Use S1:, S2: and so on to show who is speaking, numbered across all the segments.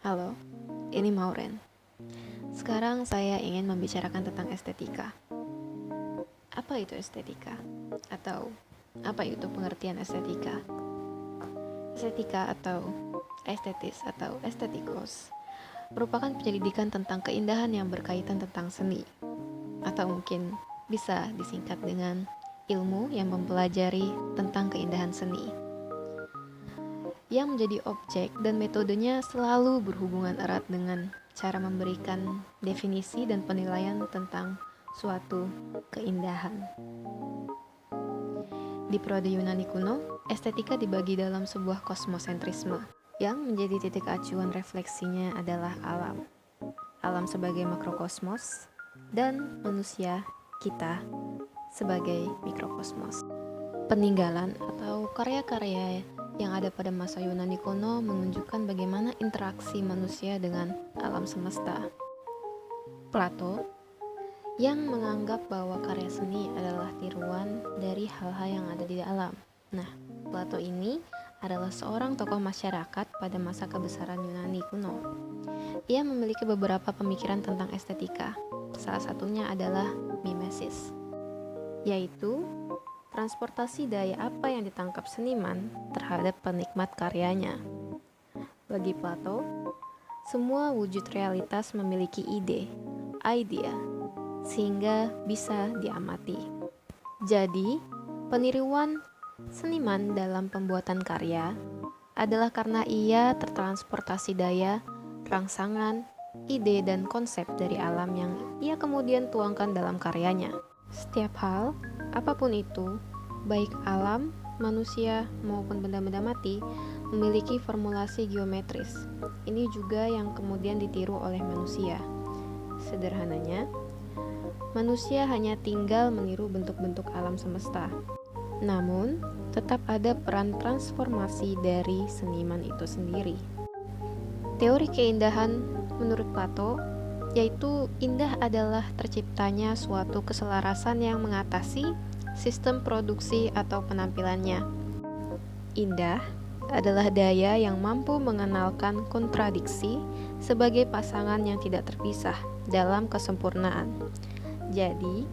S1: Halo, ini Mauren. Sekarang saya ingin membicarakan tentang estetika. Apa itu estetika? Atau apa itu pengertian estetika? Estetika atau estetis atau estetikos merupakan penyelidikan tentang keindahan yang berkaitan tentang seni, atau mungkin bisa disingkat dengan ilmu yang mempelajari tentang keindahan seni, yang menjadi objek dan metodenya selalu berhubungan erat dengan cara memberikan definisi dan penilaian tentang suatu keindahan. Di periode Yunani kuno, estetika dibagi dalam sebuah kosmosentrisme yang menjadi titik acuan refleksinya adalah alam. Alam sebagai makrokosmos dan manusia kita sebagai mikrokosmos. Peninggalan atau karya-karya yang ada pada masa Yunani kuno menunjukkan bagaimana interaksi manusia dengan alam semesta. Plato yang menganggap bahwa karya seni adalah tiruan dari hal-hal yang ada di alam. Nah, Plato ini adalah seorang tokoh masyarakat pada masa kebesaran Yunani kuno. Ia memiliki beberapa pemikiran tentang estetika. Salah satunya adalah mimesis, yaitu transportasi daya apa yang ditangkap seniman terhadap penikmat karyanya. Bagi Plato, semua wujud realitas memiliki idea, sehingga bisa diamati. Jadi, peniruan seniman dalam pembuatan karya adalah karena ia tertransportasi daya, rangsangan, ide, dan konsep dari alam yang ia kemudian tuangkan dalam karyanya. Setiap hal, apapun itu, baik alam, manusia, maupun benda-benda mati, memiliki formulasi geometris. Ini juga yang kemudian ditiru oleh manusia. Sederhananya, manusia hanya tinggal meniru bentuk-bentuk alam semesta. Namun, tetap ada peran transformasi dari seniman itu sendiri. Teori keindahan menurut Plato yaitu indah adalah terciptanya suatu keselarasan yang mengatasi sistem produksi atau penampilannya. Indah adalah daya yang mampu mengenalkan kontradiksi sebagai pasangan yang tidak terpisah dalam kesempurnaan. Jadi,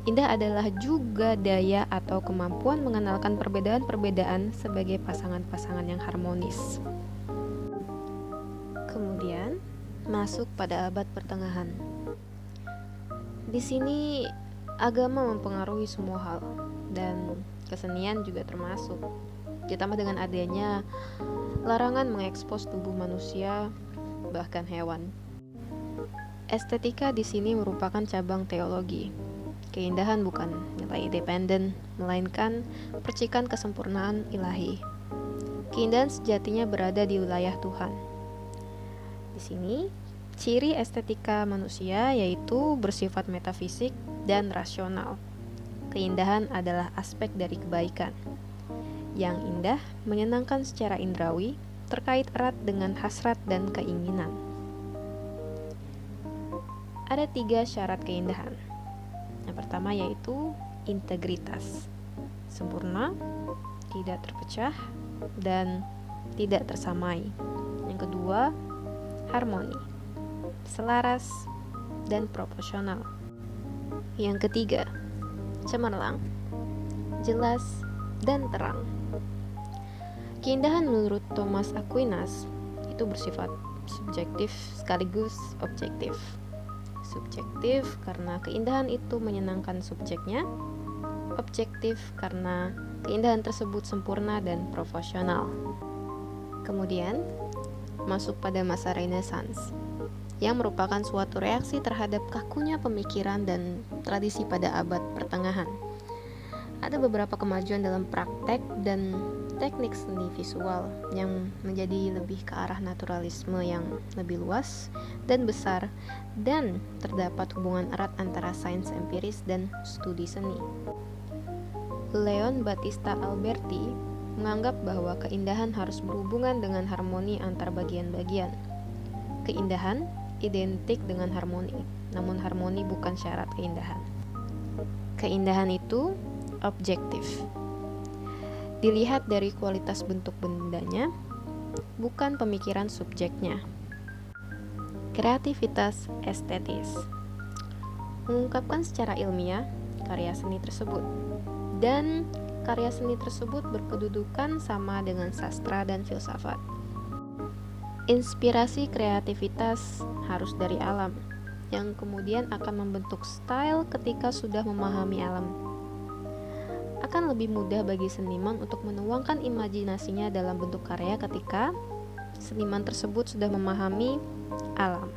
S1: indah adalah juga daya atau kemampuan mengenalkan perbedaan-perbedaan sebagai pasangan-pasangan yang harmonis. Kemudian, masuk pada abad pertengahan. Di sini, agama mempengaruhi semua hal, dan kesenian juga termasuk. Ditambah dengan adanya larangan mengekspos tubuh manusia, bahkan hewan. Estetika di sini merupakan cabang teologi. Keindahan bukan nilai independen, melainkan percikan kesempurnaan ilahi. Keindahan sejatinya berada di wilayah Tuhan. Di sini, ciri estetika manusia yaitu bersifat metafisik dan rasional. Keindahan adalah aspek dari kebaikan. Yang indah menyenangkan secara indrawi, terkait erat dengan hasrat dan keinginan. Ada 3 syarat keindahan. Yang pertama yaitu integritas, sempurna, tidak terpecah, dan tidak tersamai. Yang kedua, harmoni, selaras, dan proporsional. Yang ketiga, cemerlang, jelas, dan terang. Keindahan menurut Thomas Aquinas itu bersifat subjektif sekaligus objektif. Subjektif karena keindahan itu menyenangkan subjeknya, objektif karena keindahan tersebut sempurna dan proporsional. Kemudian, masuk pada masa Renaissance, yang merupakan suatu reaksi terhadap kakunya pemikiran dan tradisi pada abad pertengahan. Ada beberapa kemajuan dalam praktek dan teknik seni visual yang menjadi lebih ke arah naturalisme yang lebih luas dan besar, dan terdapat hubungan erat antara sains empiris dan studi seni. Leon Battista Alberti menganggap bahwa keindahan harus berhubungan dengan harmoni antar bagian-bagian. Keindahan identik dengan harmoni, namun harmoni bukan syarat keindahan. Keindahan itu objektif. Dilihat dari kualitas bentuk bendanya, bukan pemikiran subjeknya. kreativitas estetis. Mengungkapkan secara ilmiah karya seni tersebut. Dan karya seni tersebut berkedudukan sama dengan sastra dan filsafat. Inspirasi kreativitas harus dari alam, yang kemudian akan membentuk style ketika sudah memahami alam. Akan lebih mudah bagi seniman untuk menuangkan imajinasinya dalam bentuk karya ketika seniman tersebut sudah memahami alam.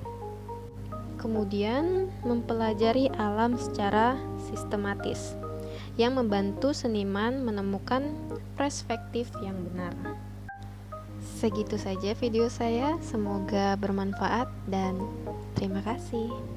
S1: Kemudian, mempelajari alam secara sistematis, yang membantu seniman menemukan perspektif yang benar. Segitu saja video saya, semoga bermanfaat dan terima kasih.